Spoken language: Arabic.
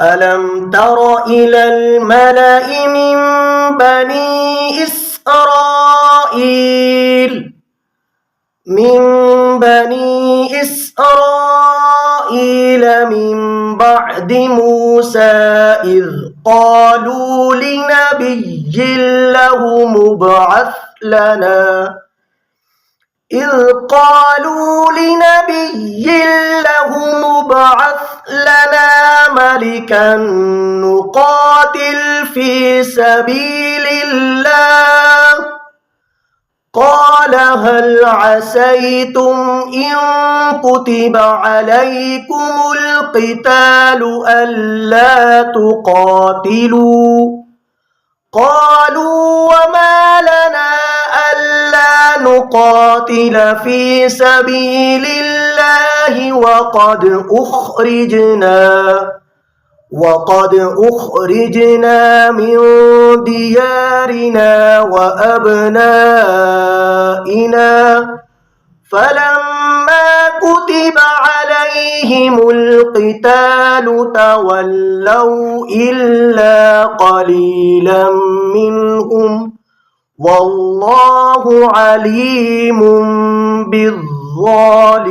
ألم تر إلى الملأ من بني إسرائيل من بعد موسى قالوا لنبي له مبعث لنا ملكا نقاتل في سبيل الله. قال هل عسيتم إن كتب عليكم القتال ألا تقاتلوا؟ قالوا وما لنا ألا نقاتل في سبيل الله وقد أخرجنا من ديارنا وأبنائنا. فلما كتب عليهم القتال تولوا إلا قليلا منهم والله عليم بالظالمين.